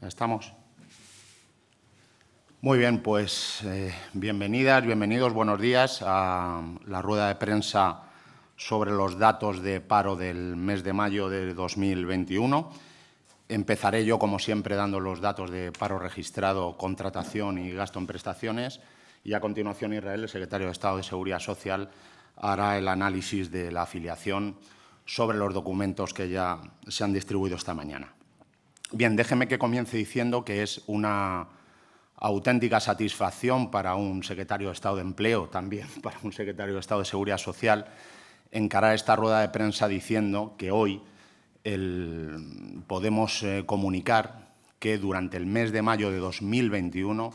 ¿Estamos? Muy bien, pues bienvenidas, bienvenidos, buenos días a la rueda de prensa sobre los datos de paro del mes de mayo de 2021. Empezaré yo, como siempre, dando los datos de paro registrado, contratación y gasto en prestaciones. Y a continuación, Israel, el secretario de Estado de Seguridad Social, hará el análisis de la afiliación sobre los documentos que ya se han distribuido esta mañana. Bien, déjeme que comience diciendo que es una auténtica satisfacción para un secretario de Estado de Empleo, también para un secretario de Estado de Seguridad Social, encarar esta rueda de prensa diciendo que hoy podemos comunicar que durante el mes de mayo de 2021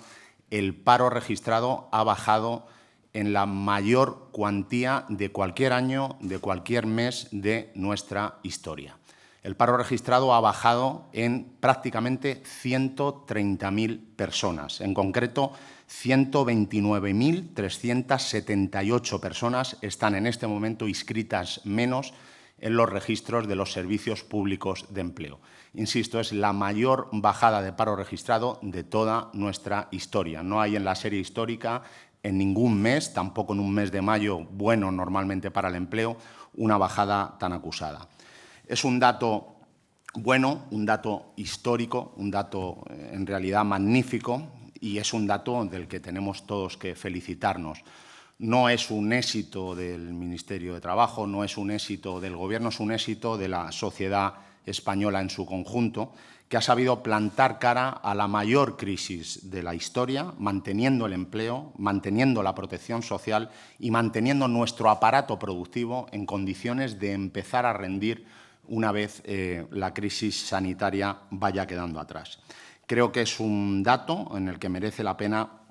el paro registrado ha bajado en la mayor cuantía de cualquier año, de cualquier mes de nuestra historia. El paro registrado ha bajado en prácticamente 130.000 personas. En concreto, 129.378 personas están en este momento inscritas menos en los registros de los servicios públicos de empleo. Insisto, es la mayor bajada de paro registrado de toda nuestra historia. No hay en la serie histórica, en ningún mes, tampoco en un mes de mayo bueno normalmente para el empleo, una bajada tan acusada. Es un dato bueno, un dato histórico, un dato en realidad magnífico y es un dato del que tenemos todos que felicitarnos. No es un éxito del Ministerio de Trabajo, no es un éxito del Gobierno, es un éxito de la sociedad española en su conjunto, que ha sabido plantar cara a la mayor crisis de la historia, manteniendo el empleo, manteniendo la protección social y manteniendo nuestro aparato productivo en condiciones de empezar a rendir una vez la crisis sanitaria vaya quedando atrás. Creo que es un dato en el que merece la pena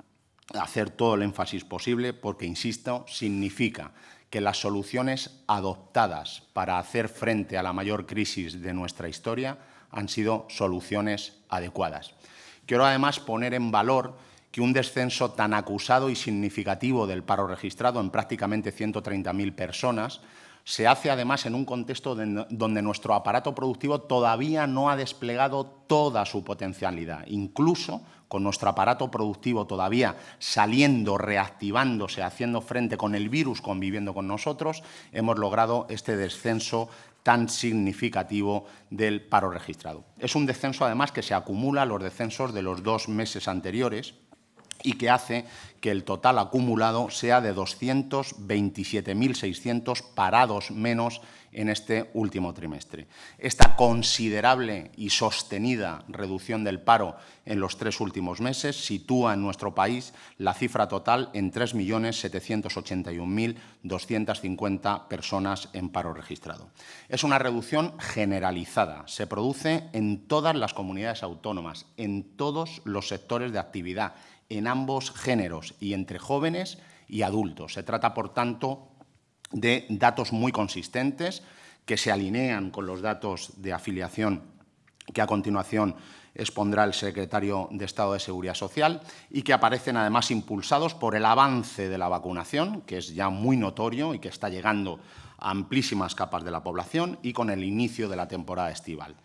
hacer todo el énfasis posible porque, insisto, significa que las soluciones adoptadas para hacer frente a la mayor crisis de nuestra historia han sido soluciones adecuadas. Quiero además poner en valor que un descenso tan acusado y significativo del paro registrado en prácticamente 130.000 personas se hace además en un contexto donde nuestro aparato productivo todavía no ha desplegado toda su potencialidad. Incluso con nuestro aparato productivo todavía saliendo, reactivándose, haciendo frente con el virus, conviviendo con nosotros, hemos logrado este descenso tan significativo del paro registrado. Es un descenso, además, que se acumula a los descensos de los 2 meses anteriores y que hace que el total acumulado sea de 227.600 parados menos en este último trimestre. Esta considerable y sostenida reducción del paro en los 3 últimos meses sitúa en nuestro país la cifra total en 3.781.250 personas en paro registrado. Es una reducción generalizada, se produce en todas las comunidades autónomas, en todos los sectores de actividad, en ambos géneros y entre jóvenes y adultos. Se trata, por tanto, de datos muy consistentes que se alinean con los datos de afiliación que a continuación expondrá el secretario de Estado de Seguridad Social y que aparecen además impulsados por el avance de la vacunación, que es ya muy notorio y que está llegando a amplísimas capas de la población, y con el inicio de la temporada estival.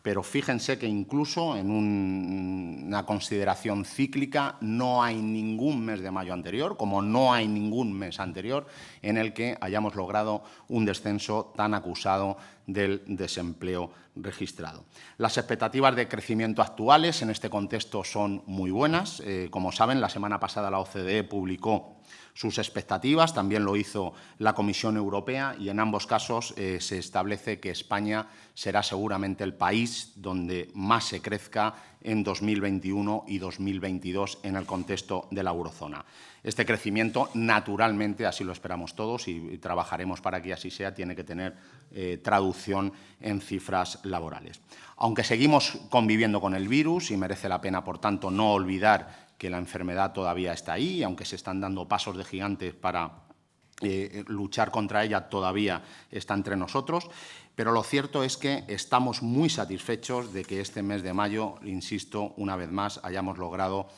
Pero fíjense que incluso en una consideración cíclica no hay ningún mes de mayo anterior, como no hay ningún mes anterior, en el que hayamos logrado un descenso tan acusado del desempleo registrado. Las expectativas de crecimiento actuales en este contexto son muy buenas. Como saben, la semana pasada la OCDE publicó sus expectativas, también lo hizo la Comisión Europea y en ambos casos se establece que España será seguramente el país donde más se crezca en 2021 y 2022 en el contexto de la eurozona. Este crecimiento, naturalmente, así lo esperamos todos y trabajaremos para que así sea, tiene que tener traducción en cifras laborales. Aunque seguimos conviviendo con el virus y merece la pena, por tanto, no olvidar que la enfermedad todavía está ahí, aunque se están dando pasos de gigantes para luchar contra ella, todavía está entre nosotros. Pero lo cierto es que estamos muy satisfechos de que este mes de mayo, insisto, una vez más, hayamos logrado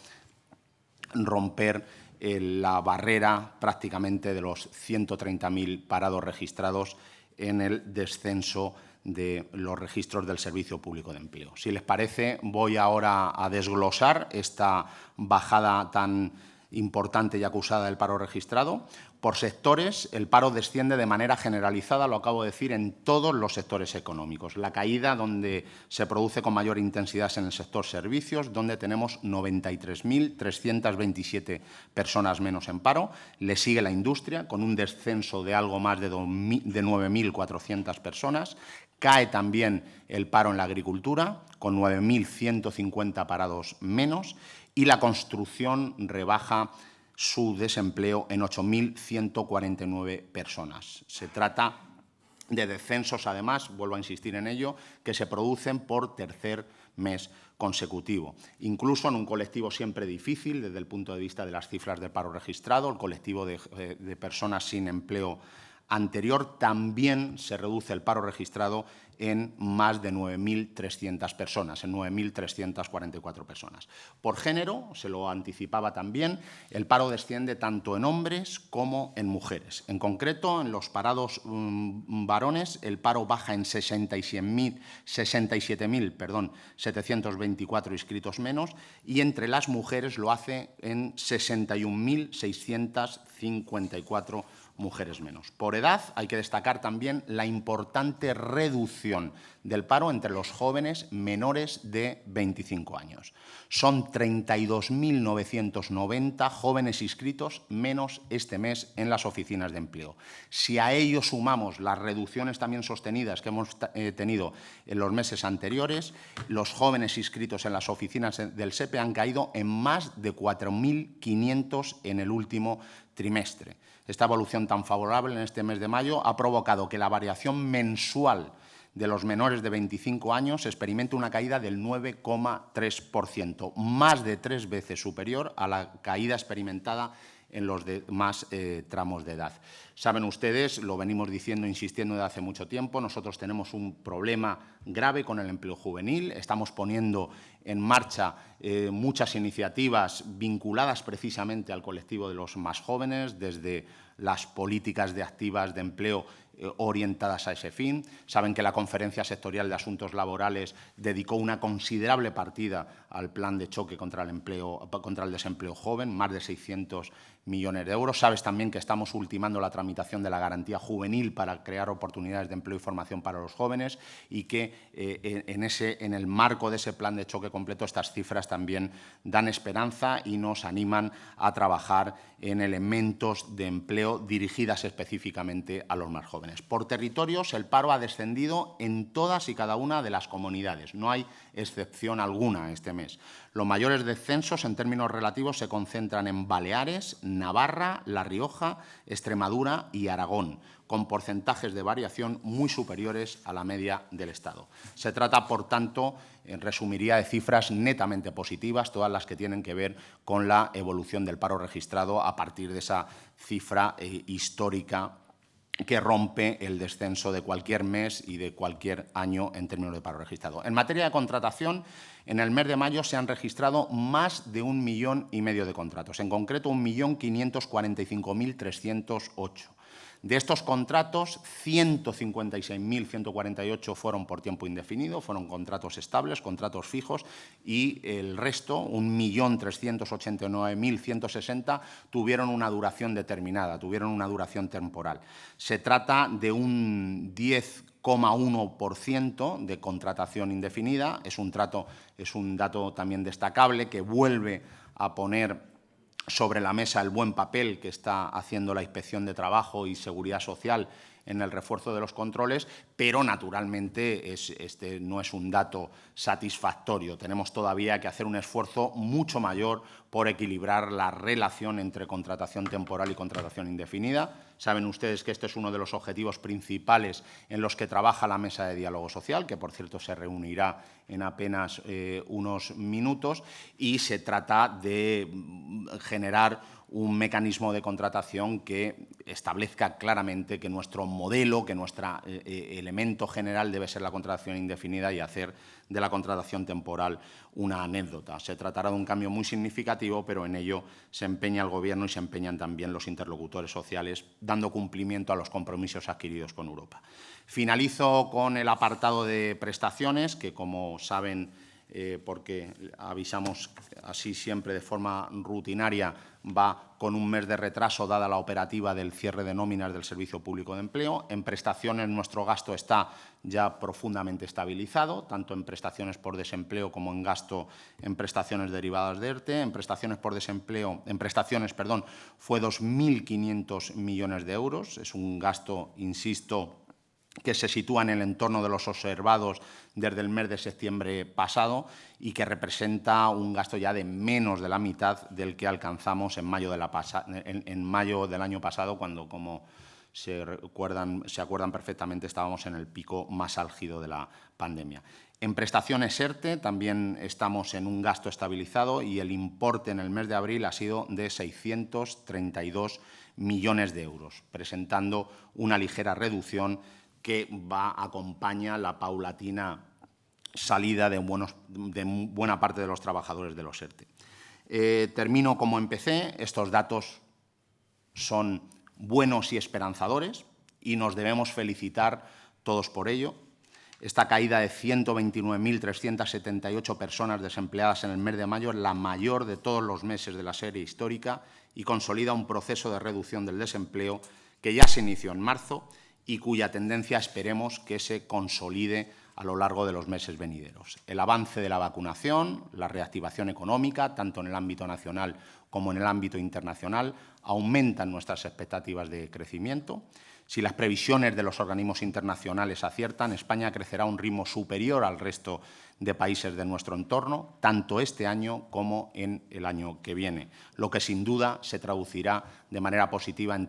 romper la barrera prácticamente de los 130.000 parados registrados en el descenso de los registros del Servicio Público de Empleo. Si les parece, voy ahora a desglosar esta bajada tan importante y acusada del paro registrado. Por sectores, el paro desciende de manera generalizada, lo acabo de decir, en todos los sectores económicos. La caída donde se produce con mayor intensidad es en el sector servicios, donde tenemos 93.327 personas menos en paro. Le sigue la industria, con un descenso de algo más de 9.400 personas. Cae también el paro en la agricultura, con 9.150 parados menos. Y la construcción rebaja su desempleo en 8.149 personas. Se trata de descensos, además, vuelvo a insistir en ello, que se producen por tercer mes consecutivo. Incluso en un colectivo siempre difícil desde el punto de vista de las cifras de paro registrado, el colectivo de personas sin empleo anterior, también se reduce el paro registrado en más de 9.300 personas, en 9.344 personas. Por género, se lo anticipaba también, el paro desciende tanto en hombres como en mujeres. En concreto, en los parados varones, el paro baja en 67.724 inscritos menos, y entre las mujeres lo hace en 61.654 mujeres menos. Por edad, hay que destacar también la importante reducción del paro entre los jóvenes menores de 25 años. Son 32.990 jóvenes inscritos menos este mes en las oficinas de empleo. Si a ello sumamos las reducciones también sostenidas que hemos tenido en los meses anteriores, los jóvenes inscritos en las oficinas del SEPE han caído en más de 4.500 en el último trimestre. Esta evolución tan favorable en este mes de mayo ha provocado que la variación mensual de los menores de 25 años experimente una caída del 9,3%, más de 3 veces superior a la caída experimentada en los demás tramos de edad. Saben ustedes, lo venimos diciendo, insistiendo desde hace mucho tiempo, nosotros tenemos un problema grave con el empleo juvenil, estamos poniendo en marcha muchas iniciativas vinculadas precisamente al colectivo de los más jóvenes, desde las políticas activas de empleo orientadas a ese fin. Saben que la Conferencia Sectorial de Asuntos Laborales dedicó una considerable partida al plan de choque contra el desempleo joven, más de 600 millones de euros. Sabes también que estamos ultimando la tramitación de la garantía juvenil para crear oportunidades de empleo y formación para los jóvenes, y que en el marco de ese plan de choque completo estas cifras también dan esperanza y nos animan a trabajar en elementos de empleo dirigidas específicamente a los más jóvenes. Por territorios, el paro ha descendido en todas y cada una de las comunidades. No hay excepción alguna este mes. Los mayores descensos en términos relativos se concentran en Baleares, Navarra, La Rioja, Extremadura y Aragón, con porcentajes de variación muy superiores a la media del Estado. Se trata, por tanto, resumiría, de cifras netamente positivas, todas las que tienen que ver con la evolución del paro registrado a partir de esa cifra histórica que rompe el descenso de cualquier mes y de cualquier año en términos de paro registrado. En materia de contratación, en el mes de mayo se han registrado más de 1,5 millones de contratos, en concreto 1.545.308. De estos contratos, 156.148 fueron por tiempo indefinido, fueron contratos estables, contratos fijos, y el resto, 1.389.160, tuvieron una duración determinada, tuvieron una duración temporal. Se trata de un 10,1% de contratación indefinida. Es un dato también destacable que vuelve a poner sobre la mesa el buen papel que está haciendo la Inspección de Trabajo y Seguridad Social en el refuerzo de los controles, pero naturalmente este no es un dato satisfactorio. Tenemos todavía que hacer un esfuerzo mucho mayor por equilibrar la relación entre contratación temporal y contratación indefinida. Saben ustedes que este es uno de los objetivos principales en los que trabaja la Mesa de Diálogo Social, que, por cierto, se reunirá en apenas unos minutos, y se trata de generar un mecanismo de contratación que establezca claramente que nuestro modelo, que nuestro elemento general debe ser la contratación indefinida y hacer de la contratación temporal una anécdota. Se tratará de un cambio muy significativo, pero en ello se empeña el Gobierno y se empeñan también los interlocutores sociales, dando cumplimiento a los compromisos adquiridos con Europa. Finalizo con el apartado de prestaciones, que, como saben, porque avisamos así siempre de forma rutinaria, va con un mes de retraso dada la operativa del cierre de nóminas del Servicio Público de Empleo. En prestaciones nuestro gasto está ya profundamente estabilizado, tanto en prestaciones por desempleo como en gasto en prestaciones derivadas de ERTE. En prestaciones por desempleo, fue 2.500 millones de euros. Es un gasto, insisto, que se sitúa en el entorno de los observados desde el mes de septiembre pasado y que representa un gasto ya de menos de la mitad del que alcanzamos en mayo del año pasado, cuando, como se acuerdan perfectamente, estábamos en el pico más álgido de la pandemia. En prestaciones ERTE también estamos en un gasto estabilizado y el importe en el mes de abril ha sido de 632 millones de euros, presentando una ligera reducción que acompaña la paulatina salida de buena parte de los trabajadores de los ERTE. Termino como empecé. Estos datos son buenos y esperanzadores y nos debemos felicitar todos por ello. Esta caída de 129.378 personas desempleadas en el mes de mayo es la mayor de todos los meses de la serie histórica y consolida un proceso de reducción del desempleo que ya se inició en marzo y cuya tendencia esperemos que se consolide a lo largo de los meses venideros. El avance de la vacunación, la reactivación económica, tanto en el ámbito nacional como en el ámbito internacional, aumentan nuestras expectativas de crecimiento. Si las previsiones de los organismos internacionales aciertan, España crecerá a un ritmo superior al resto de países de nuestro entorno, tanto este año como en el año que viene, lo que sin duda se traducirá de manera positiva en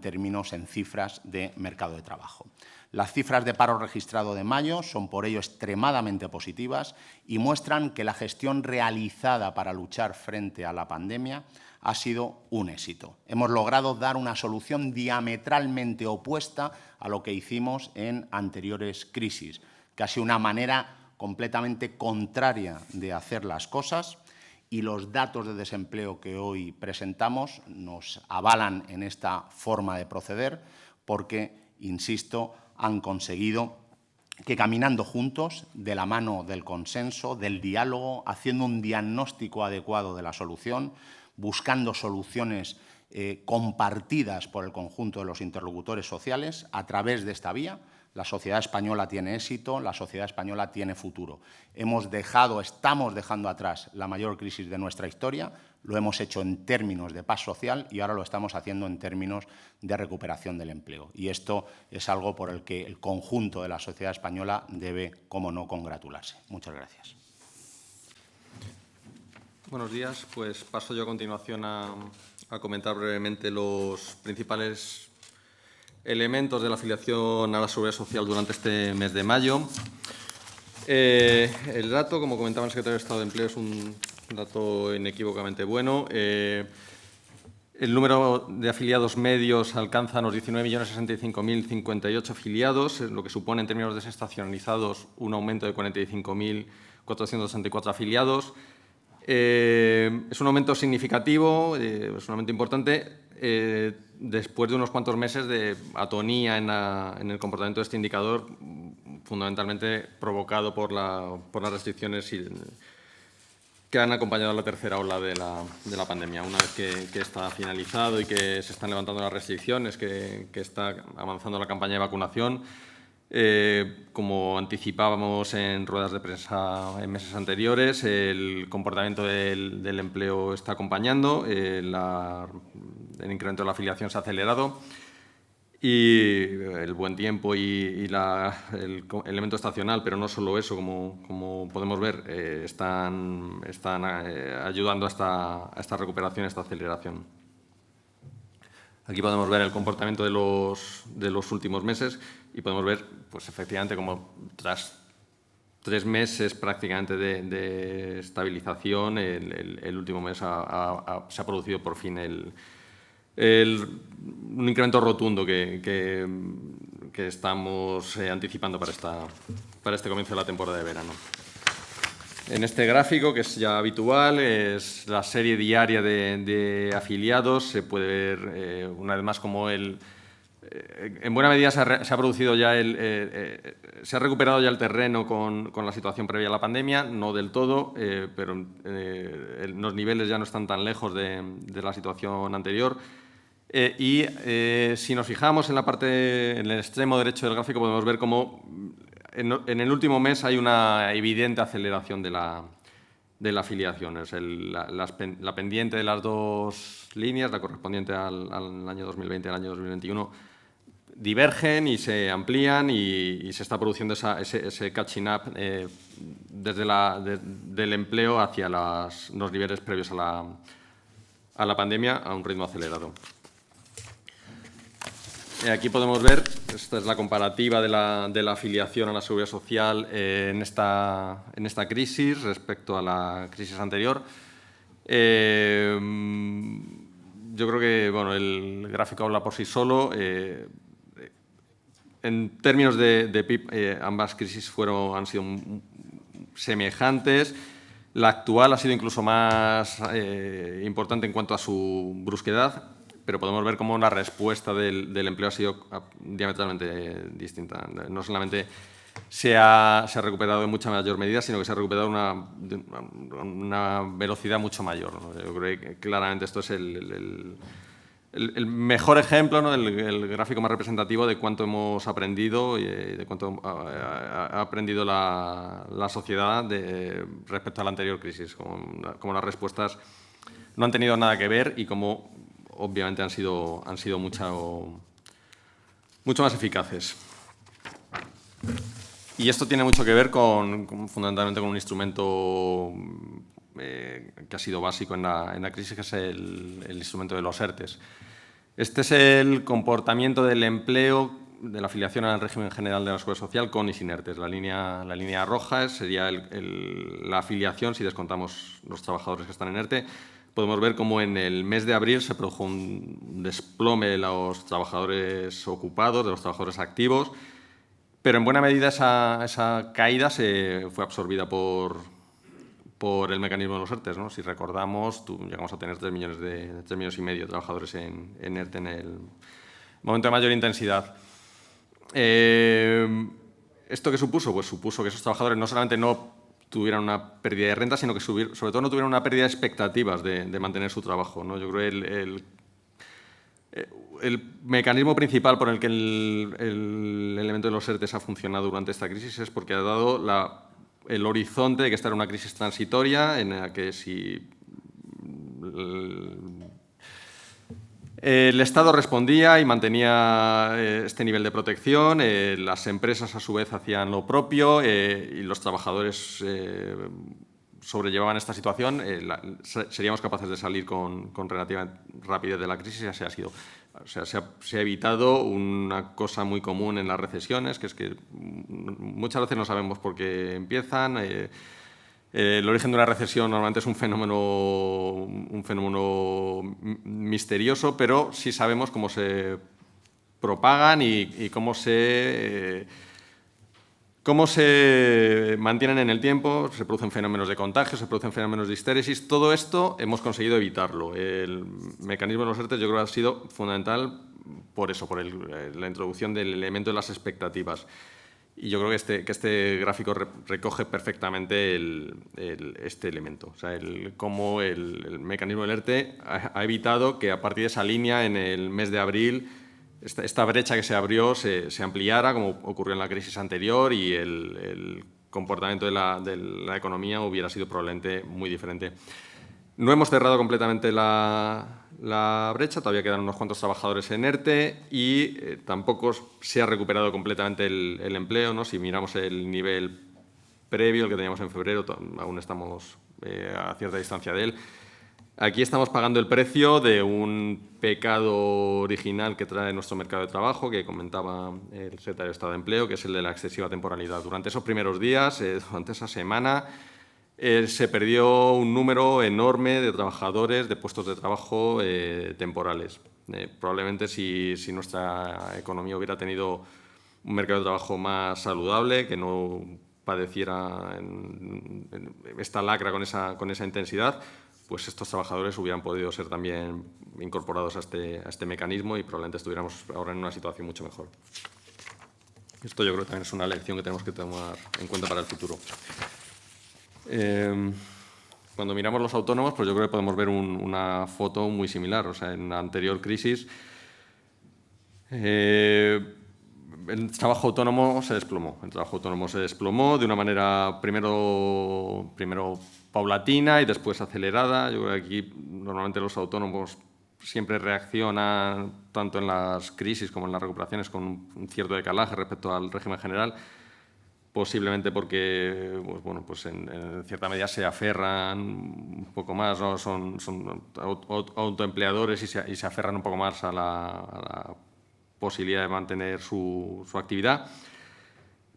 cifras de mercado de trabajo. Las cifras de paro registrado de mayo son por ello extremadamente positivas y muestran que la gestión realizada para luchar frente a la pandemia ha sido un éxito. Hemos logrado dar una solución diametralmente opuesta a lo que hicimos en anteriores crisis, casi una manera completamente contraria de hacer las cosas, y los datos de desempleo que hoy presentamos nos avalan en esta forma de proceder porque, insisto, han conseguido que caminando juntos, de la mano del consenso, del diálogo, haciendo un diagnóstico adecuado de la solución, buscando soluciones compartidas por el conjunto de los interlocutores sociales, a través de esta vía, la sociedad española tiene éxito, la sociedad española tiene futuro. Estamos dejando atrás la mayor crisis de nuestra historia, lo hemos hecho en términos de paz social y ahora lo estamos haciendo en términos de recuperación del empleo. Y esto es algo por el que el conjunto de la sociedad española debe, cómo no, congratularse. Muchas gracias. Buenos días. Pues paso yo a continuación a comentar brevemente los principales elementos de la afiliación a la Seguridad Social durante este mes de mayo. El dato, como comentaba el secretario de Estado de Empleo, es un dato inequívocamente bueno. El número de afiliados medios alcanza los 19.065.058 afiliados, lo que supone en términos desestacionalizados un aumento de 45.464 afiliados. Es un aumento significativo, es un aumento importante, después de unos cuantos meses de atonía en el comportamiento de este indicador, fundamentalmente provocado por las restricciones que han acompañado a la tercera ola de la pandemia. Una vez que está finalizado y que se están levantando las restricciones, que está avanzando la campaña de vacunación, como anticipábamos en ruedas de prensa en meses anteriores, el comportamiento del empleo está acompañando, el incremento de la afiliación se ha acelerado y el buen tiempo y el elemento estacional, pero no solo eso, como podemos ver, están ayudando a esta recuperación, a esta aceleración. Aquí podemos ver el comportamiento de los últimos meses y podemos ver, pues efectivamente, como tras 3 meses prácticamente de estabilización, el último mes se ha producido por fin un incremento rotundo que estamos anticipando para este comienzo de la temporada de verano. En este gráfico, que es ya habitual, es la serie diaria de afiliados. Se puede ver una vez más cómo en buena medida se ha producido ya se ha recuperado ya el terreno con la situación previa a la pandemia, no del todo, pero los niveles ya no están tan lejos de la situación anterior. Si nos fijamos en el extremo derecho del gráfico, podemos ver cómo en el último mes hay una evidente aceleración de la afiliación. La pendiente de las dos líneas, la correspondiente al año 2020 y al año 2021, divergen y se amplían y se está produciendo ese catching up del empleo hacia los niveles previos a la pandemia a un ritmo acelerado. Aquí podemos ver, esta es la comparativa de la afiliación a la Seguridad Social en esta crisis respecto a la crisis anterior. Yo creo que el gráfico habla por sí solo. En términos de PIB, ambas crisis han sido semejantes. La actual ha sido incluso más importante en cuanto a su brusquedad, pero podemos ver cómo la respuesta del empleo ha sido diametralmente distinta. No solamente se ha recuperado en mucha mayor medida, sino que se ha recuperado una velocidad mucho mayor, ¿no? Yo creo que claramente esto es el mejor ejemplo, ¿no? el gráfico más representativo de cuánto hemos aprendido y de cuánto ha aprendido la sociedad respecto a la anterior crisis, como las respuestas no han tenido nada que ver y cómo obviamente han sido mucho más eficaces. Y esto tiene mucho que ver fundamentalmente con un instrumento que ha sido básico en la crisis, que es el instrumento de los ERTEs. Este es el comportamiento del empleo, de la afiliación al régimen general de la Seguridad Social con y sin ERTEs. La línea roja sería la afiliación si descontamos los trabajadores que están en ERTE. Podemos ver cómo en el mes de abril se produjo un desplome de los trabajadores ocupados, de los trabajadores activos, pero en buena medida esa caída se fue absorbida por el mecanismo de los ERTEs, ¿no? Si recordamos, llegamos a tener 3,5 millones de trabajadores en ERTE en el momento de mayor intensidad. ¿Esto qué supuso? Pues supuso que esos trabajadores no solamente no tuvieran una pérdida de renta, sino que sobre todo no tuvieran una pérdida de expectativas de mantener su trabajo, ¿no? Yo creo que el mecanismo principal por el que el elemento de los ERTEs ha funcionado durante esta crisis es porque ha dado el horizonte de que esta era una crisis transitoria en la que si el Estado respondía y mantenía este nivel de protección, las empresas a su vez hacían lo propio y los trabajadores sobrellevaban esta situación, seríamos capaces de salir con relativa rapidez de la crisis y así ha sido. O sea, se ha evitado una cosa muy común en las recesiones, que es que muchas veces no sabemos por qué empiezan. El origen de una recesión normalmente es un fenómeno misterioso, pero sí sabemos cómo se propagan y cómo se mantienen en el tiempo. Se producen fenómenos de contagio, se producen fenómenos de histéresis. Todo esto hemos conseguido evitarlo. El mecanismo de los ERTEs yo creo que ha sido fundamental por eso, por la introducción del elemento de las expectativas. Y yo creo que este gráfico recoge perfectamente este elemento. O sea, cómo el mecanismo del ERTE ha evitado que a partir de esa línea en el mes de abril esta brecha que se abrió se ampliara, como ocurrió en la crisis anterior, y el comportamiento de la economía hubiera sido probablemente muy diferente. No hemos cerrado completamente la brecha, todavía quedan unos cuantos trabajadores en ERTE y tampoco se ha recuperado completamente el empleo, ¿no? Si miramos el nivel previo, el que teníamos en febrero, aún estamos a cierta distancia de él. Aquí estamos pagando el precio de un pecado original que trae nuestro mercado de trabajo, que comentaba el secretario de Estado de Empleo, que es el de la excesiva temporalidad. Durante esos primeros días, durante esa semana, se perdió un número enorme de trabajadores de puestos de trabajo temporales. Probablemente si nuestra economía hubiera tenido un mercado de trabajo más saludable, que no padeciera esta lacra con esa intensidad, pues estos trabajadores hubieran podido ser también incorporados a este mecanismo y probablemente estuviéramos ahora en una situación mucho mejor. Esto yo creo que también es una lección que tenemos que tomar en cuenta para el futuro. Cuando miramos los autónomos, pues yo creo que podemos ver una foto muy similar. O sea, en la anterior crisis, el trabajo autónomo se desplomó. El trabajo autónomo se desplomó de una manera primero paulatina y después acelerada. Yo creo que aquí normalmente los autónomos siempre reaccionan tanto en las crisis como en las recuperaciones con un cierto decalaje respecto al régimen general, posiblemente porque pues en cierta medida se aferran un poco más, ¿no? Son autoempleadores y se aferran un poco más a la posibilidad de mantener su actividad,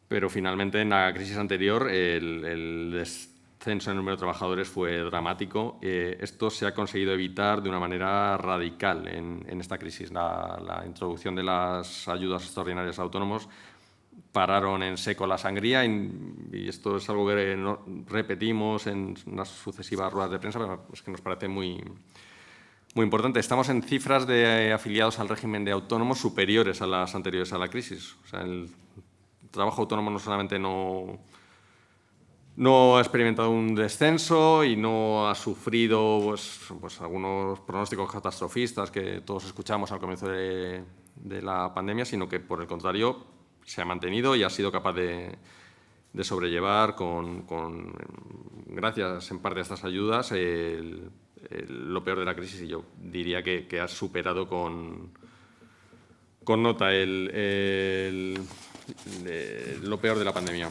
pero finalmente en la crisis anterior el descenso en el número de trabajadores fue dramático. Esto se ha conseguido evitar de una manera radical en esta crisis. La introducción de las ayudas extraordinarias a autónomos pararon en seco la sangría y esto es algo que repetimos en unas sucesivas ruedas de prensa, pero es que nos parece muy importante. Estamos en cifras de afiliados al régimen de autónomos superiores a las anteriores a la crisis. O sea, el trabajo autónomo no solamente no ha experimentado un descenso y no ha sufrido pues algunos pronósticos catastrofistas que todos escuchamos al comienzo de la pandemia, sino que, por el contrario, se ha mantenido y ha sido capaz de sobrellevar gracias en parte a estas ayudas, lo peor de la crisis, y yo diría que ha superado con nota lo peor de la pandemia.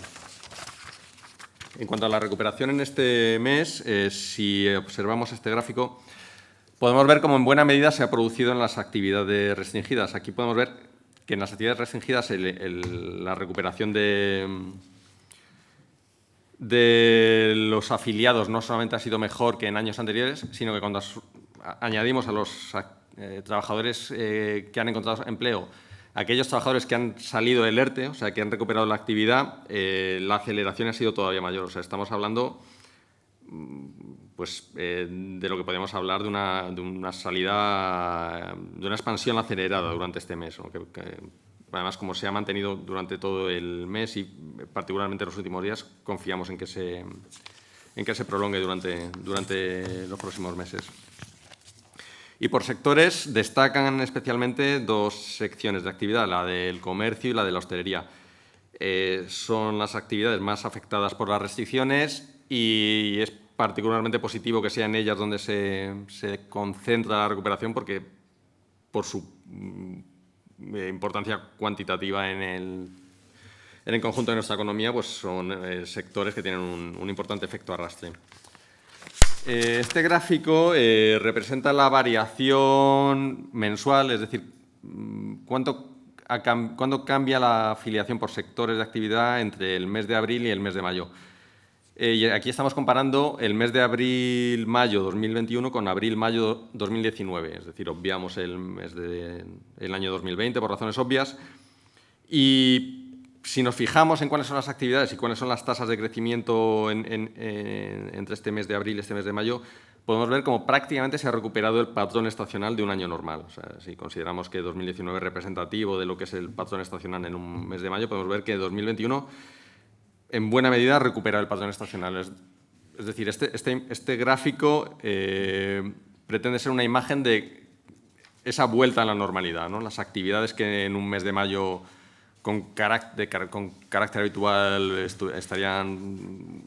En cuanto a la recuperación en este mes, si observamos este gráfico, podemos ver cómo en buena medida se ha producido en las actividades restringidas. Aquí podemos ver que en las actividades restringidas la recuperación de los afiliados no solamente ha sido mejor que en años anteriores, sino que cuando añadimos a los trabajadores que han encontrado empleo, aquellos trabajadores que han salido del ERTE, o sea, que han recuperado la actividad, la aceleración ha sido todavía mayor. O sea, estamos hablando de lo que podemos hablar de una salida, de una expansión acelerada durante este mes, ¿no? que además, como se ha mantenido durante todo el mes y particularmente en los últimos días, confiamos en que se prolongue durante los próximos meses. Y por sectores destacan especialmente dos secciones de actividad, la del comercio y la de la hostelería. Son las actividades más afectadas por las restricciones y es particularmente positivo que sea en ellas donde se concentra la recuperación, porque por su importancia cuantitativa en el conjunto de nuestra economía, pues son sectores que tienen un importante efecto arrastre. Este gráfico representa la variación mensual, es decir, cuándo cambia la afiliación por sectores de actividad entre el mes de abril y el mes de mayo. Y aquí estamos comparando el mes de abril-mayo 2021 con abril-mayo 2019, es decir, obviamos el mes del año 2020 por razones obvias. Y si nos fijamos en cuáles son las actividades y cuáles son las tasas de crecimiento entre este mes de abril y este mes de mayo, podemos ver cómo prácticamente se ha recuperado el patrón estacional de un año normal. O sea, si consideramos que 2019 es representativo de lo que es el patrón estacional en un mes de mayo, podemos ver que 2021 en buena medida recupera el patrón estacional. Es decir, este gráfico pretende ser una imagen de esa vuelta a la normalidad, ¿no? Las actividades que en un mes de mayo con carácter habitual estarían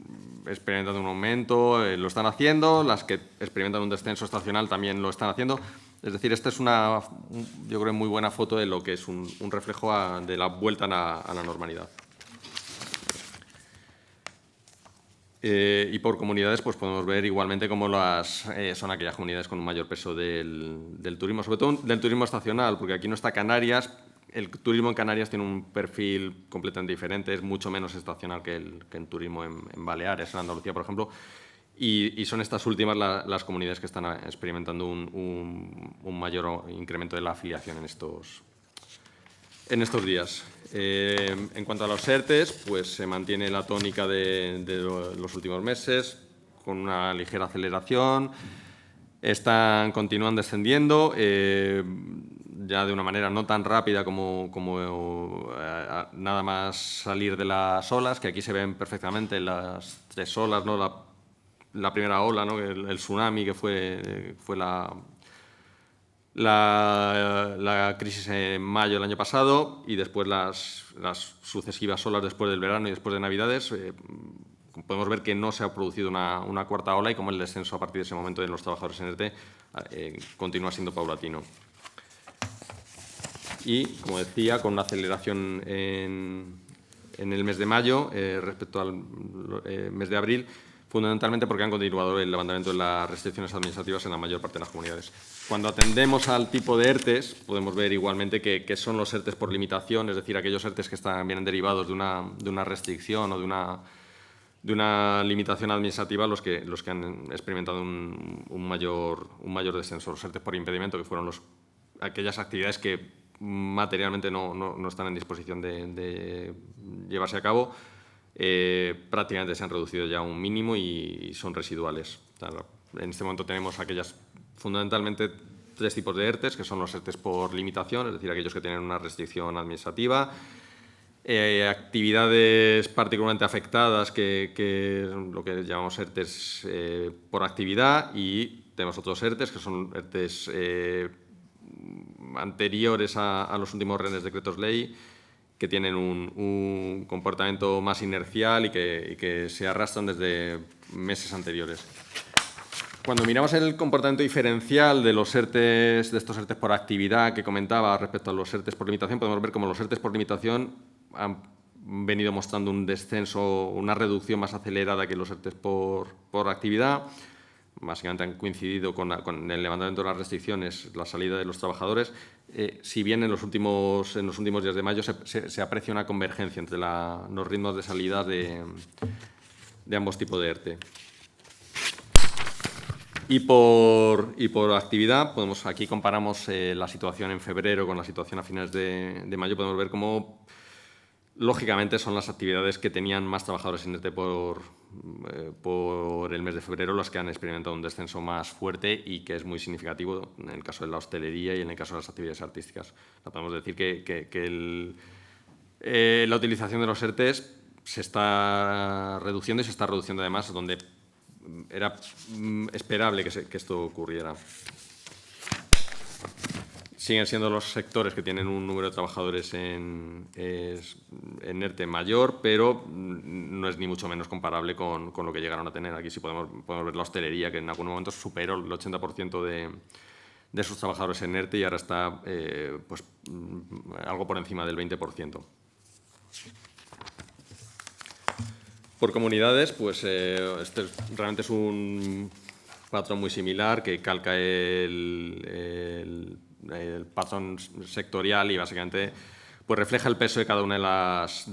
experimentando un aumento, lo están haciendo, las que experimentan un descenso estacional también lo están haciendo. Es decir, esta es yo creo, muy buena foto de lo que es un reflejo de la vuelta a la normalidad. Y por comunidades, pues podemos ver igualmente cómo son aquellas comunidades con un mayor peso del turismo, sobre todo del turismo estacional, porque aquí no está Canarias. El turismo en Canarias tiene un perfil completamente diferente, es mucho menos estacional que el turismo en Baleares, en Andalucía, por ejemplo. y son estas últimas las comunidades que están experimentando un mayor incremento de la afiliación en estos días. En cuanto a los ERTEs, pues se mantiene la tónica de los últimos meses, con una ligera aceleración. Están continuando descendiendo, ya de una manera no tan rápida como nada más salir de las olas, que aquí se ven perfectamente las 3 olas, ¿no? La primera ola, ¿no? El tsunami, que fue la crisis en mayo del año pasado, y después las sucesivas olas después del verano y después de Navidades. Podemos ver que no se ha producido una cuarta ola y como el descenso a partir de ese momento de los trabajadores en ERTE continúa siendo paulatino. Y, como decía, con una aceleración en el mes de mayo respecto al mes de abril, fundamentalmente porque han continuado el levantamiento de las restricciones administrativas en la mayor parte de las comunidades. Cuando atendemos al tipo de ERTEs, podemos ver igualmente que son los ERTEs por limitación, es decir, aquellos ERTEs que vienen derivados de una restricción o de una limitación administrativa los que han experimentado un mayor descenso. Los ERTEs por impedimento, que fueron aquellas actividades que materialmente no están en disposición de llevarse a cabo, prácticamente se han reducido ya a un mínimo y son residuales. En este momento tenemos fundamentalmente 3 tipos de ERTEs, que son los ERTEs por limitación, es decir, aquellos que tienen una restricción administrativa, actividades particularmente afectadas, que lo que llamamos ERTEs por actividad, y tenemos otros ERTEs, que son ERTEs anteriores a los últimos Reales Decretos Ley, que tienen un comportamiento más inercial y que se arrastran desde meses anteriores. Cuando miramos el comportamiento diferencial de estos ERTEs por actividad que comentaba respecto a los ERTEs por limitación, podemos ver cómo los ERTEs por limitación han venido mostrando un descenso, una reducción más acelerada que los ERTEs por actividad. Básicamente han coincidido con el levantamiento de las restricciones, la salida de los trabajadores, si bien en los últimos días de mayo se aprecia una convergencia entre los ritmos de salida de ambos tipos de ERTE. Y por actividad, aquí comparamos la situación en febrero con la situación a finales de mayo. Podemos ver cómo, lógicamente, son las actividades que tenían más trabajadores en ERTE por el mes de febrero las que han experimentado un descenso más fuerte y que es muy significativo en el caso de la hostelería y en el caso de las actividades artísticas. Podemos decir que la utilización de los ERTEs se está reduciendo y se está reduciendo además donde era esperable que esto ocurriera. Siguen siendo los sectores que tienen un número de trabajadores en ERTE mayor, pero no es ni mucho menos comparable con lo que llegaron a tener. Aquí sí podemos ver la hostelería, que en algún momento superó el 80% de sus trabajadores en ERTE y ahora está algo por encima del 20%. Por comunidades, pues este realmente es un patrón muy similar que calca el patrón sectorial y básicamente pues refleja el peso de cada una de las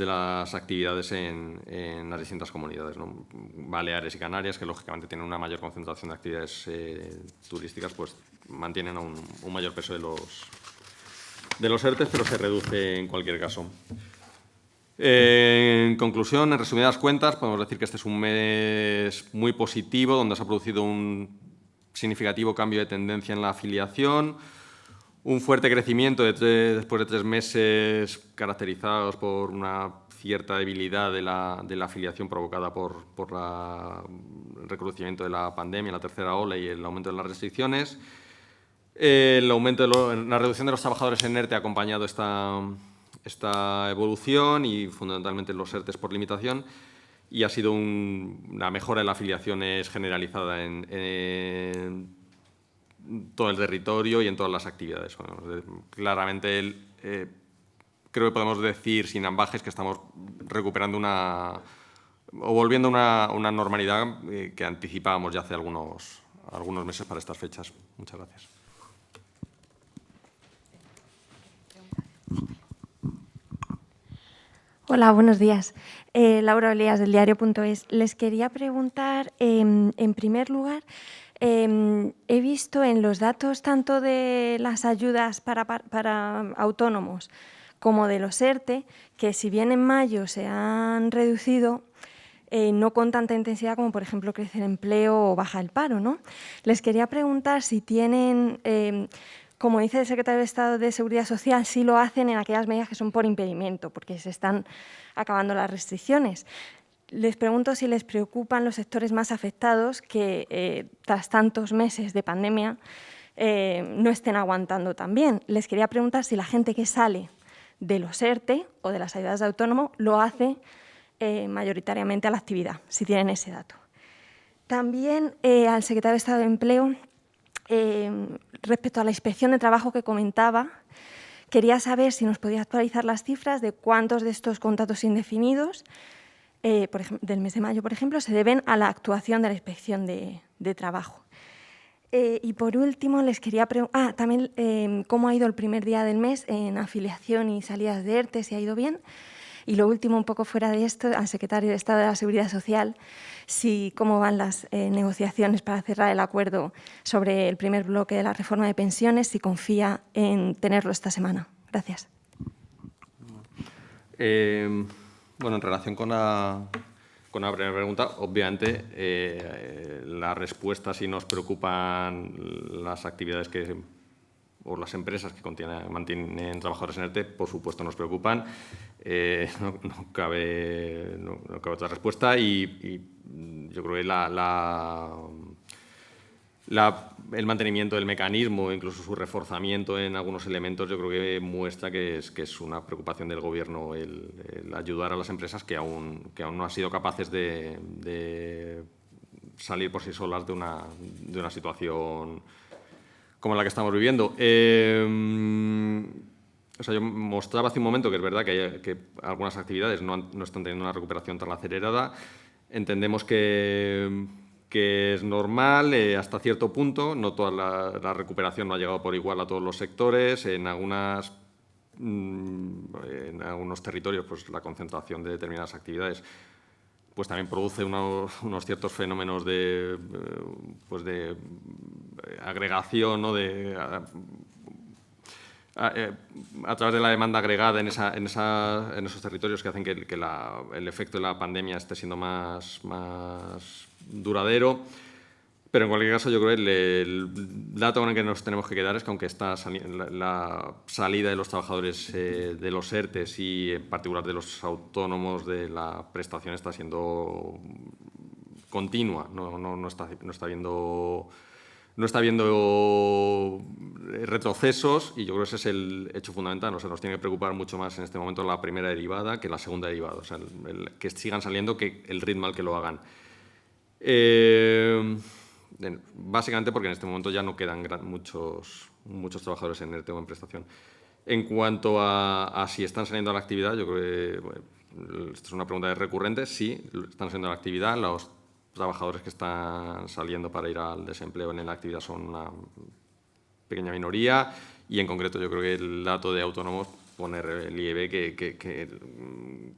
actividades en las distintas comunidades, ¿no? Baleares y Canarias, que lógicamente tienen una mayor concentración de actividades turísticas, pues mantienen un mayor peso de los ERTEs, pero se reduce en cualquier caso. En conclusión, en resumidas cuentas, podemos decir que este es un mes muy positivo, donde se ha producido un significativo cambio de tendencia en la afiliación, un fuerte crecimiento después de 3 meses caracterizados por una cierta debilidad de la afiliación provocada por el recrudecimiento de la pandemia, la tercera ola y el aumento de las restricciones. La reducción de los trabajadores en ERTE ha acompañado esta evolución y fundamentalmente los ERTEs por limitación, y ha sido una mejora de la afiliación generalizada en todo el territorio y en todas las actividades. Bueno, claramente creo que podemos decir sin ambajes que estamos recuperando o volviendo a una normalidad que anticipábamos ya hace algunos meses para estas fechas. Muchas gracias. Hola, buenos días. Laura Olías, del diario.es. Les quería preguntar, en primer lugar, he visto en los datos tanto de las ayudas para autónomos como de los ERTE, que si bien en mayo se han reducido, no con tanta intensidad como, por ejemplo, crece el empleo o baja el paro, ¿no? Les quería preguntar si tienen, como dice el secretario de Estado de Seguridad Social, si lo hacen en aquellas medidas que son por impedimento, porque se están acabando las restricciones. Les pregunto si les preocupan los sectores más afectados que, tras tantos meses de pandemia, no estén aguantando tan bien. Les quería preguntar si la gente que sale de los ERTE o de las ayudas de autónomo lo hace mayoritariamente a la actividad, si tienen ese dato. También al secretario de Estado de Empleo, respecto a la inspección de trabajo que comentaba, quería saber si nos podía actualizar las cifras de cuántos de estos contratos indefinidos, por ejemplo, del mes de mayo, por ejemplo, se deben a la actuación de la inspección de trabajo. Y por último, les quería preguntar también cómo ha ido el primer día del mes en afiliación y salidas de ERTE, si ha ido bien. Y lo último, un poco fuera de esto, al secretario de Estado de la Seguridad Social, cómo van las negociaciones para cerrar el acuerdo sobre el primer bloque de la reforma de pensiones, si confía en tenerlo esta semana. Gracias. Bueno, en relación con la primera pregunta, obviamente, la respuesta, si nos preocupan las actividades o las empresas que mantienen trabajadores en ERTE, por supuesto nos preocupan. No cabe otra respuesta y yo creo que el mantenimiento del mecanismo, incluso su reforzamiento en algunos elementos, yo creo que muestra que es una preocupación del Gobierno el ayudar a las empresas que aún no han sido capaces de salir por sí solas de una situación como la que estamos viviendo. Yo mostraba hace un momento que es verdad que algunas actividades no están teniendo una recuperación tan acelerada. Entendemos que es normal hasta cierto punto. No toda la recuperación no ha llegado por igual a todos los sectores. En algunos territorios, pues la concentración de determinadas actividades pues también produce unos ciertos fenómenos de agregación, ¿no? A través de la demanda agregada en esos territorios que hacen que el efecto de la pandemia esté siendo más duradero. Pero en cualquier caso, yo creo que el dato con el que nos tenemos que quedar es que aunque la salida de los trabajadores de los ERTEs y en particular de los autónomos de la prestación está siendo continua, no está habiendo retrocesos, y yo creo que ese es el hecho fundamental. O sea, nos tiene que preocupar mucho más en este momento la primera derivada que la segunda derivada. O sea, que sigan saliendo, que el ritmo al que lo hagan. Básicamente porque en este momento ya no quedan muchos trabajadores en ERTE o en prestación. En cuanto a si están saliendo a la actividad, yo creo que esto es una pregunta recurrente. Sí, están saliendo a la actividad. Los trabajadores que están saliendo para ir al desempleo en la actividad son una pequeña minoría, y en concreto yo creo que el dato de autónomos pone relieve que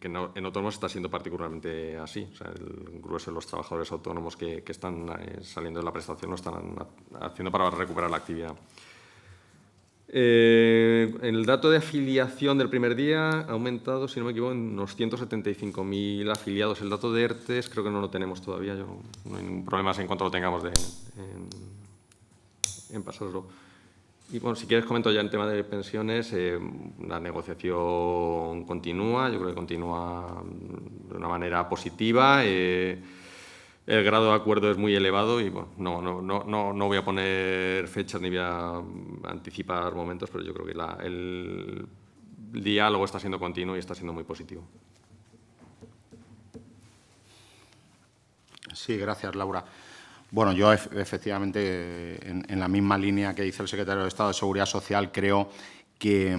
en autónomos está siendo particularmente así. O sea, el grueso de los trabajadores autónomos que están saliendo de la prestación lo están haciendo para recuperar la actividad. El dato de afiliación del primer día ha aumentado, si no me equivoco, en unos 175.000 afiliados. El dato de ERTES creo que no lo tenemos todavía. No hay ningún problema en cuanto lo tengamos en pasároslo. Y bueno, si quieres comento ya el tema de pensiones. La negociación continúa, yo creo que continúa de una manera positiva. El grado de acuerdo es muy elevado y bueno, no voy a poner fechas ni voy a anticipar momentos, pero yo creo que el diálogo está siendo continuo y está siendo muy positivo. Sí, gracias, Laura. Bueno, yo efectivamente, en la misma línea que dice el secretario de Estado de Seguridad Social, creo que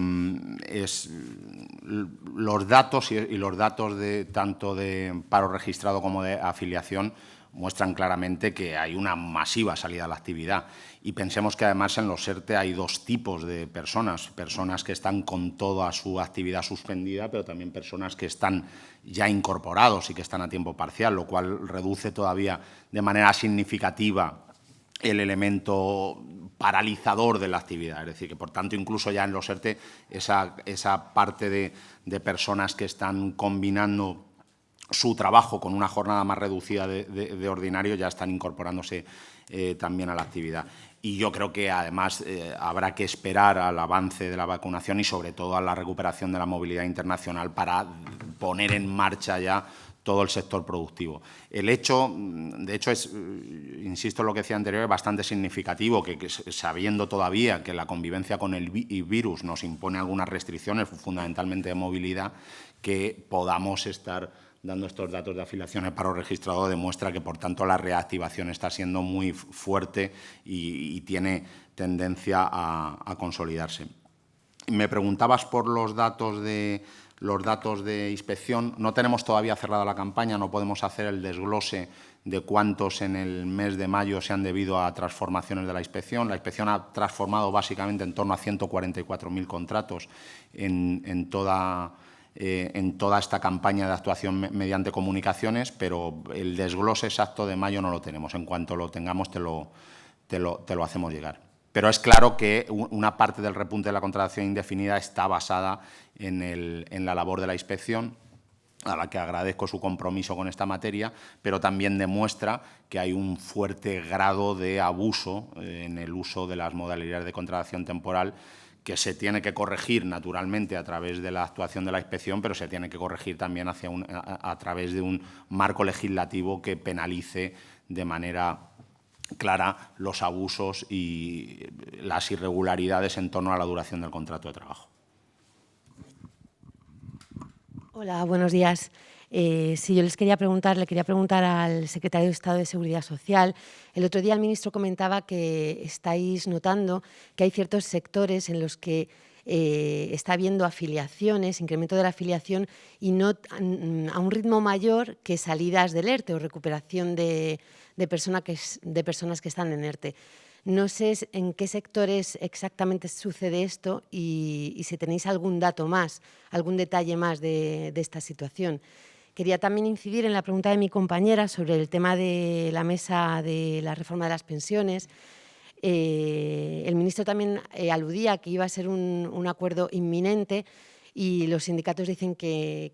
los datos y los datos tanto de paro registrado como de afiliación muestran claramente que hay una masiva salida a la actividad. Y pensemos que además en los ERTE hay dos tipos de personas que están con toda su actividad suspendida, pero también personas que están ya incorporados y que están a tiempo parcial, lo cual reduce todavía de manera significativa el elemento paralizador de la actividad. Es decir, que por tanto incluso ya en los ERTE esa parte de personas que están combinando su trabajo con una jornada más reducida de ordinario ya están incorporándose también a la actividad. Y yo creo que además habrá que esperar al avance de la vacunación y sobre todo a la recuperación de la movilidad internacional para poner en marcha ya todo el sector productivo. El hecho, de hecho, es, insisto en lo que decía anterior, es bastante significativo que sabiendo todavía que la convivencia con el virus nos impone algunas restricciones, fundamentalmente de movilidad, que podamos estar dando estos datos de afiliaciones paro registrado demuestra que, por tanto, la reactivación está siendo muy fuerte y tiene tendencia a consolidarse. Me preguntabas por los datos de inspección. No tenemos todavía cerrada la campaña, no podemos hacer el desglose de cuántos en el mes de mayo se han debido a transformaciones de la inspección. La inspección ha transformado básicamente en torno a 144.000 contratos en toda esta campaña de actuación mediante comunicaciones, pero el desglose exacto de mayo no lo tenemos. En cuanto lo tengamos, te lo hacemos llegar. Pero es claro que una parte del repunte de la contratación indefinida está basada en la labor de la inspección, a la que agradezco su compromiso con esta materia, pero también demuestra que hay un fuerte grado de abuso en el uso de las modalidades de contratación temporal, que se tiene que corregir naturalmente a través de la actuación de la inspección, pero se tiene que corregir también a través de un marco legislativo que penalice de manera clara los abusos y las irregularidades en torno a la duración del contrato de trabajo. Hola, buenos días. Sí, yo le quería preguntar al secretario de Estado de Seguridad Social. El otro día el ministro comentaba que estáis notando que hay ciertos sectores en los que está habiendo afiliaciones, incremento de la afiliación y no a un ritmo mayor que salidas del ERTE o recuperación de personas que están en ERTE. No sé en qué sectores exactamente sucede esto y si tenéis algún dato más, algún detalle más de esta situación. Quería también incidir en la pregunta de mi compañera sobre el tema de la mesa de la reforma de las pensiones. El ministro también aludía que iba a ser un acuerdo inminente y los sindicatos dicen que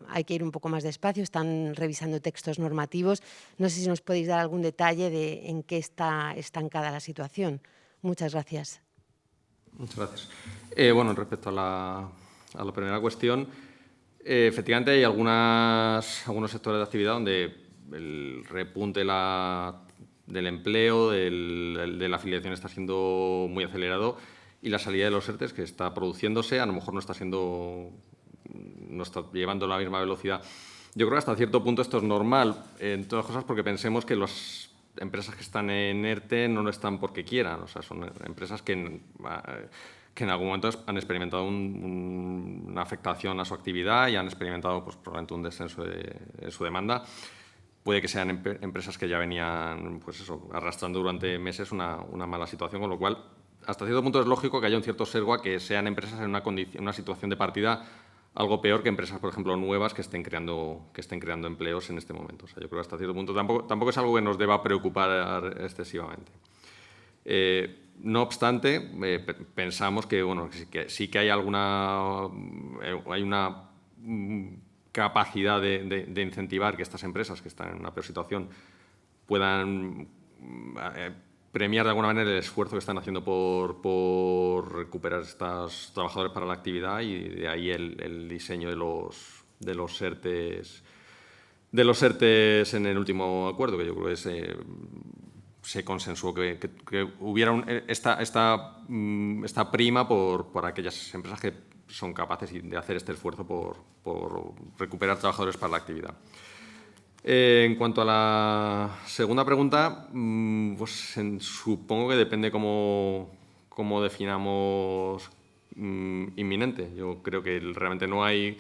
hay que ir un poco más despacio, están revisando textos normativos. No sé si nos podéis dar algún detalle de en qué está estancada la situación. Muchas gracias. Muchas gracias. Bueno, respecto a la primera cuestión, efectivamente hay algunos sectores de actividad donde el repunte del empleo, de la afiliación está siendo muy acelerado y la salida de los ERTEs que está produciéndose a lo mejor no está llevando la misma velocidad. Yo creo que hasta cierto punto esto es normal, en todas cosas porque pensemos que las empresas que están en ERTE no lo están porque quieran, o sea, son empresas que en algún momento han experimentado una afectación a su actividad y han experimentado pues, probablemente un descenso de su demanda. Puede que sean empresas que ya venían pues eso, arrastrando durante meses una mala situación, con lo cual hasta cierto punto es lógico que haya un cierto sesgo a que sean empresas en una situación de partida algo peor que empresas, por ejemplo, nuevas que estén creando empleos en este momento. O sea, yo creo que hasta cierto punto tampoco es algo que nos deba preocupar excesivamente. No obstante, pensamos que, bueno, que sí que hay una capacidad de incentivar que estas empresas que están en una peor situación puedan premiar de alguna manera el esfuerzo que están haciendo por recuperar estos trabajadores para la actividad y de ahí el diseño de los ERTEs en el último acuerdo, que yo creo que se consensuó que hubiera esta prima por aquellas empresas que son capaces de hacer este esfuerzo por recuperar trabajadores para la actividad. En cuanto a la segunda pregunta, pues supongo que depende cómo definamos inminente. Yo creo que realmente no hay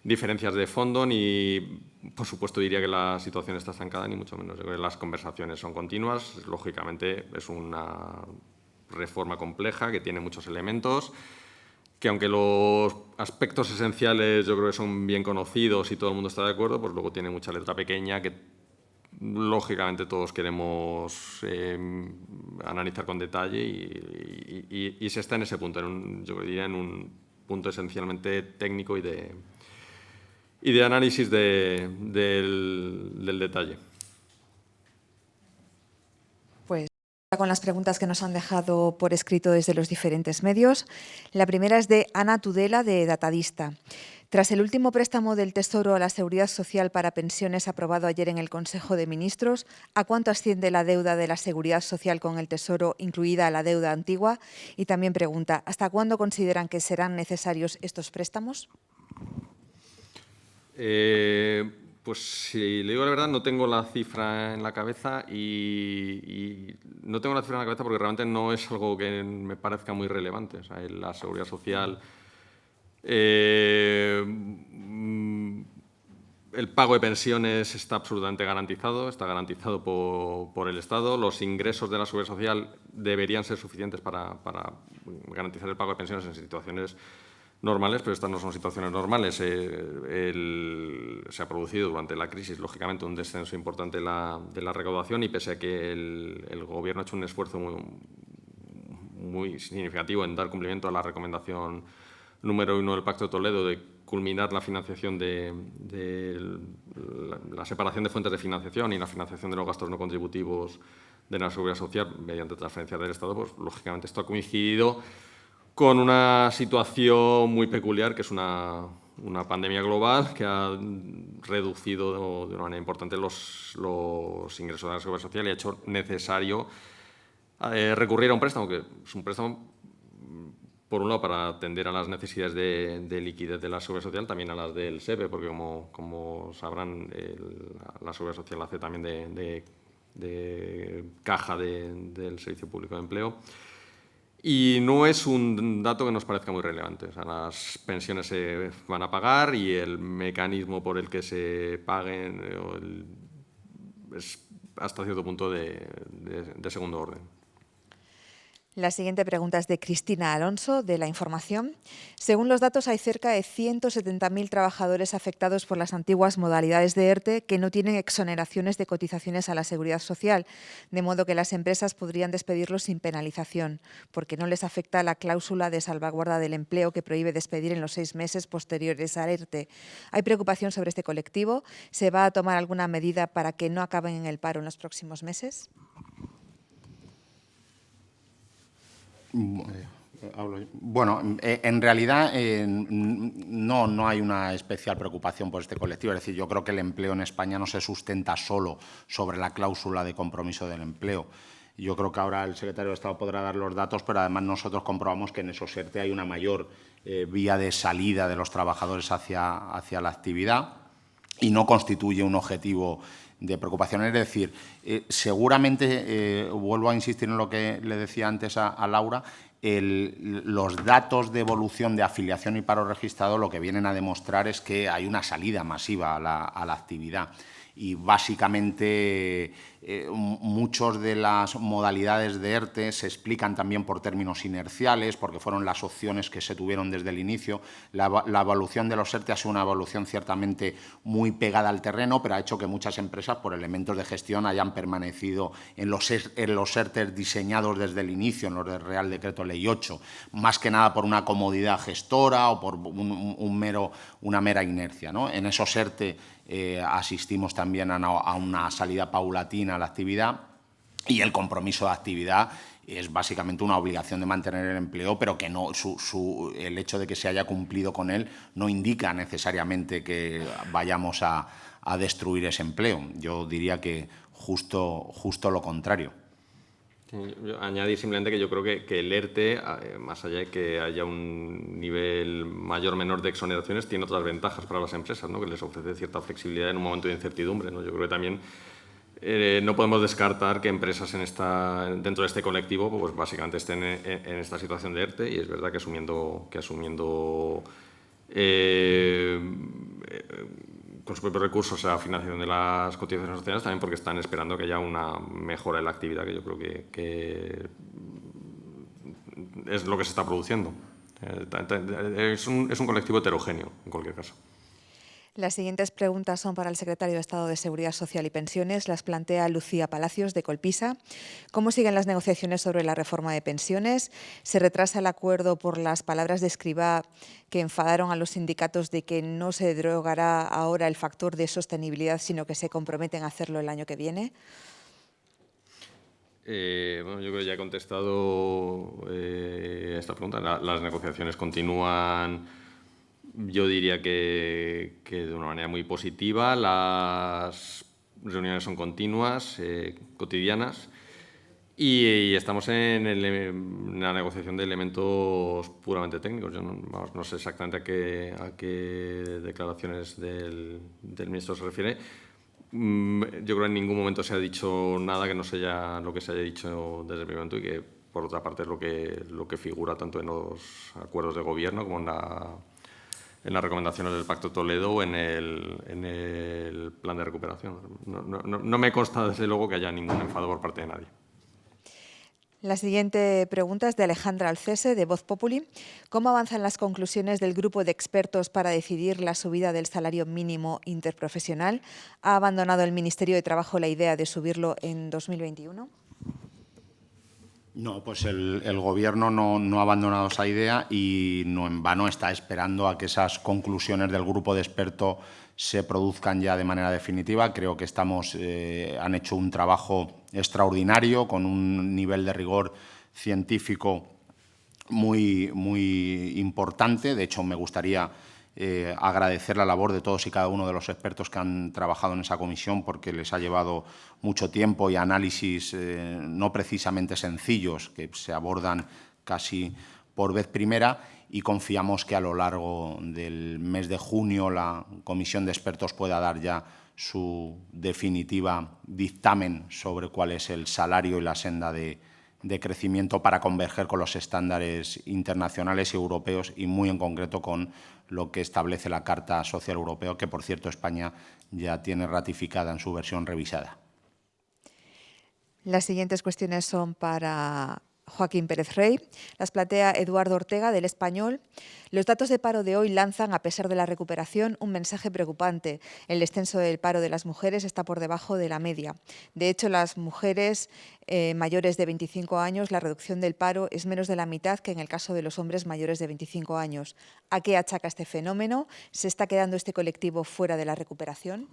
diferencias de fondo ni, por supuesto, diría que la situación está estancada, ni mucho menos. Yo creo que las conversaciones son continuas. Lógicamente, es una reforma compleja que tiene muchos elementos, que aunque los aspectos esenciales yo creo que son bien conocidos y todo el mundo está de acuerdo, pues luego tiene mucha letra pequeña que lógicamente todos queremos analizar con detalle y se está en ese punto, yo diría en un punto esencialmente técnico y de análisis del detalle. Pues con las preguntas que nos han dejado por escrito desde los diferentes medios. La primera es de Ana Tudela, de Datadista. Tras el último préstamo del Tesoro a la Seguridad Social para pensiones aprobado ayer en el Consejo de Ministros, ¿a cuánto asciende la deuda de la Seguridad Social con el Tesoro, incluida la deuda antigua? Y también pregunta, ¿hasta cuándo consideran que serán necesarios estos préstamos? Pues si le digo la verdad, no tengo la cifra en la cabeza y no tengo la cifra en la cabeza porque realmente no es algo que me parezca muy relevante. O sea, la Seguridad Social, el pago de pensiones está absolutamente garantizado, está garantizado por el Estado. Los ingresos de la Seguridad Social deberían ser suficientes para garantizar el pago de pensiones en situaciones normales, pero estas no son situaciones normales. Se ha producido durante la crisis, lógicamente, un descenso importante de la recaudación y pese a que el Gobierno ha hecho un esfuerzo muy significativo en dar cumplimiento a la recomendación número 1 del Pacto de Toledo de culminar la financiación la separación de fuentes de financiación y la financiación de los gastos no contributivos de la Seguridad Social mediante transferencias del Estado, pues lógicamente esto ha coincidido con una situación muy peculiar, que es una pandemia global que ha reducido de una manera importante los ingresos de la Seguridad Social y ha hecho necesario recurrir a un préstamo, que es un préstamo, por un lado, para atender a las necesidades de liquidez de la Seguridad Social, también a las del SEPE, porque como sabrán, la Seguridad Social hace también de caja del Servicio Público de Empleo. Y no es un dato que nos parezca muy relevante. O sea, las pensiones se van a pagar y el mecanismo por el que se paguen es hasta cierto punto de segundo orden. La siguiente pregunta es de Cristina Alonso, de La Información. Según los datos, hay cerca de 170.000 trabajadores afectados por las antiguas modalidades de ERTE que no tienen exoneraciones de cotizaciones a la Seguridad Social, de modo que las empresas podrían despedirlos sin penalización, porque no les afecta la cláusula de salvaguarda del empleo que prohíbe despedir en los 6 meses posteriores al ERTE. ¿Hay preocupación sobre este colectivo? ¿Se va a tomar alguna medida para que no acaben en el paro en los próximos meses? Bueno, en realidad no hay una especial preocupación por este colectivo. Es decir, yo creo que el empleo en España no se sustenta solo sobre la cláusula de compromiso del empleo. Yo creo que ahora el secretario de Estado podrá dar los datos, pero además nosotros comprobamos que en esos ERTE hay una mayor vía de salida de los trabajadores hacia la actividad y no constituye un objetivo de preocupación. Es decir, seguramente, vuelvo a insistir en lo que le decía antes a Laura, los datos de evolución de afiliación y paro registrado lo que vienen a demostrar es que hay una salida masiva a la actividad. Y básicamente muchas de las modalidades de ERTE se explican también por términos inerciales, porque fueron las opciones que se tuvieron desde el inicio. La evolución de los ERTE ha sido una evolución ciertamente muy pegada al terreno, pero ha hecho que muchas empresas, por elementos de gestión, hayan permanecido en los ERTE diseñados desde el inicio, en los del Real Decreto Ley 8, más que nada por una comodidad gestora o por una mera inercia, ¿no? En esos ERTE asistimos también a una salida paulatina a la actividad y el compromiso de actividad es básicamente una obligación de mantener el empleo, pero que no el hecho de que se haya cumplido con él no indica necesariamente que vayamos a destruir ese empleo. Yo diría que justo lo contrario. Yo añadir simplemente que yo creo que el ERTE, más allá de que haya un nivel mayor o menor de exoneraciones, tiene otras ventajas para las empresas, ¿no? Que les ofrece cierta flexibilidad en un momento de incertidumbre, ¿no? Yo creo que también no podemos descartar que empresas dentro de este colectivo pues básicamente estén en esta situación de ERTE, y es verdad que asumiendo con sus propios recursos la financiación de las cotizaciones sociales, también porque están esperando que haya una mejora en la actividad, que yo creo que es lo que se está produciendo. Es un colectivo heterogéneo, en cualquier caso. Las siguientes preguntas son para el secretario de Estado de Seguridad Social y Pensiones. Las plantea Lucía Palacios, de Colpisa. ¿Cómo siguen las negociaciones sobre la reforma de pensiones? ¿Se retrasa el acuerdo por las palabras de Escrivá que enfadaron a los sindicatos de que no se derogará ahora el factor de sostenibilidad, sino que se comprometen a hacerlo el año que viene? Bueno, yo creo que ya he contestado a esta pregunta. Las negociaciones continúan, yo diría que de una manera muy positiva. Las reuniones son continuas, cotidianas, y estamos en la negociación de elementos puramente técnicos. Yo no sé exactamente a qué declaraciones del ministro se refiere. Yo creo que en ningún momento se ha dicho nada que no sea lo que se haya dicho desde el primer momento, y que, por otra parte, es lo que figura tanto en los acuerdos de gobierno como en las recomendaciones del Pacto Toledo o en el plan de recuperación. No me consta, desde luego, que haya ningún enfado por parte de nadie. La siguiente pregunta es de Alejandra Alcese, de Voz Populi. ¿Cómo avanzan las conclusiones del grupo de expertos para decidir la subida del salario mínimo interprofesional? ¿Ha abandonado el Ministerio de Trabajo la idea de subirlo en 2021? No, pues el Gobierno no ha abandonado esa idea, y no en vano está esperando a que esas conclusiones del grupo de expertos se produzcan ya de manera definitiva. Creo que han hecho un trabajo extraordinario, con un nivel de rigor científico muy importante. De hecho, me gustaría agradecer la labor de todos y cada uno de los expertos que han trabajado en esa comisión, porque les ha llevado mucho tiempo y análisis no precisamente sencillos, que se abordan casi por vez primera, y confiamos que a lo largo del mes de junio la comisión de expertos pueda dar ya su definitiva dictamen sobre cuál es el salario y la senda de crecimiento para converger con los estándares internacionales y europeos, y muy en concreto con lo que establece la Carta Social Europea, que, por cierto, España ya tiene ratificada en su versión revisada. Las siguientes cuestiones son para Joaquín Pérez Rey. Las plantea Eduardo Ortega, del Español. Los datos de paro de hoy lanzan, a pesar de la recuperación, un mensaje preocupante. El descenso del paro de las mujeres está por debajo de la media. De hecho, las mujeres mayores de 25 años, la reducción del paro es menos de la mitad que en el caso de los hombres mayores de 25 años. ¿A qué achaca este fenómeno? ¿Se está quedando este colectivo fuera de la recuperación?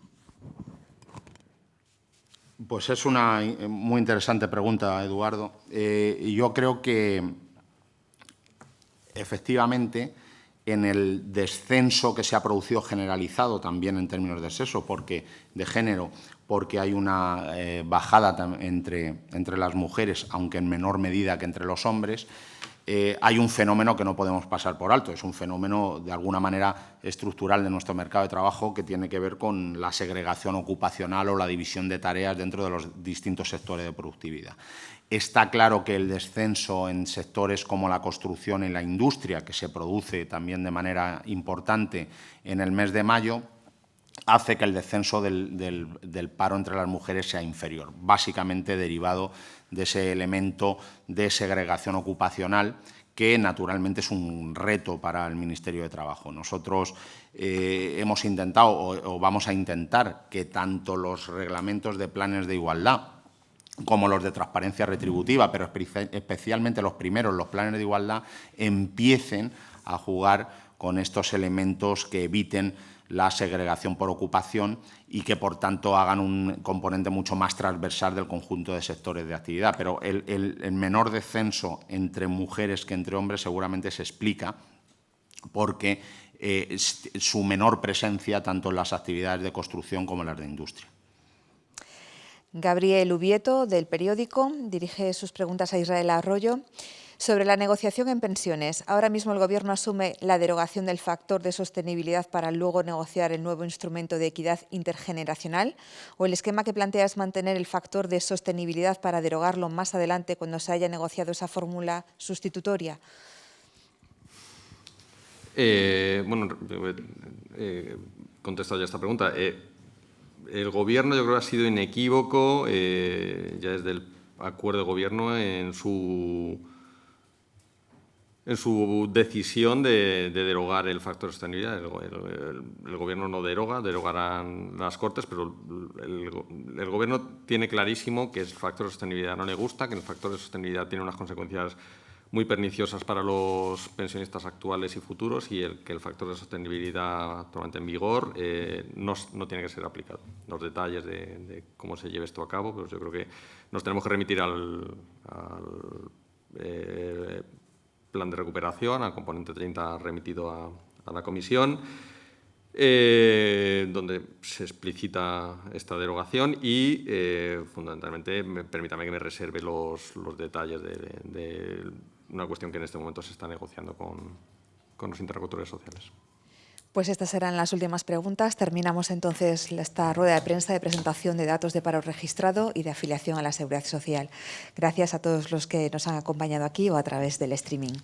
Pues es una muy interesante pregunta, Eduardo. Yo creo que, efectivamente, en el descenso que se ha producido generalizado también en términos de sexo, de género, porque hay una bajada entre las mujeres, aunque en menor medida que entre los hombres, hay un fenómeno que no podemos pasar por alto. Es un fenómeno, de alguna manera, estructural de nuestro mercado de trabajo, que tiene que ver con la segregación ocupacional o la división de tareas dentro de los distintos sectores de productividad. Está claro que el descenso en sectores como la construcción y la industria, que se produce también de manera importante en el mes de mayo, hace que el descenso del paro entre las mujeres sea inferior, básicamente derivado de ese elemento de segregación ocupacional, que naturalmente es un reto para el Ministerio de Trabajo. Nosotros hemos intentado o vamos a intentar que tanto los reglamentos de planes de igualdad como los de transparencia retributiva, pero especialmente los primeros, los planes de igualdad, empiecen a jugar con estos elementos que eviten la segregación por ocupación y que, por tanto, hagan un componente mucho más transversal del conjunto de sectores de actividad. Pero el menor descenso entre mujeres que entre hombres seguramente se explica porque su menor presencia tanto en las actividades de construcción como en las de industria. Gabriel Ubieto, del Periódico, dirige sus preguntas a Israel Arroyo. Sobre la negociación en pensiones, ahora mismo el Gobierno asume la derogación del factor de sostenibilidad para luego negociar el nuevo instrumento de equidad intergeneracional, o el esquema que plantea es mantener el factor de sostenibilidad para derogarlo más adelante cuando se haya negociado esa fórmula sustitutoria. Bueno, contestado ya esta pregunta. El Gobierno, yo creo, ha sido inequívoco ya desde el acuerdo de Gobierno en su decisión de derogar el factor de sostenibilidad. El Gobierno no deroga, derogarán las Cortes, pero el Gobierno tiene clarísimo que el factor de sostenibilidad no le gusta, que el factor de sostenibilidad tiene unas consecuencias muy perniciosas para los pensionistas actuales y futuros, y que el factor de sostenibilidad actualmente en vigor no tiene que ser aplicado. Los detalles de cómo se lleve esto a cabo, pues yo creo que nos tenemos que remitir al plan de recuperación, al componente 30 remitido a la Comisión, donde se explicita esta derogación y, fundamentalmente, permítame que me reserve los detalles de una cuestión que en este momento se está negociando con los interlocutores sociales. Pues estas serán las últimas preguntas. Terminamos entonces esta rueda de prensa de presentación de datos de paro registrado y de afiliación a la Seguridad Social. Gracias a todos los que nos han acompañado aquí o a través del streaming.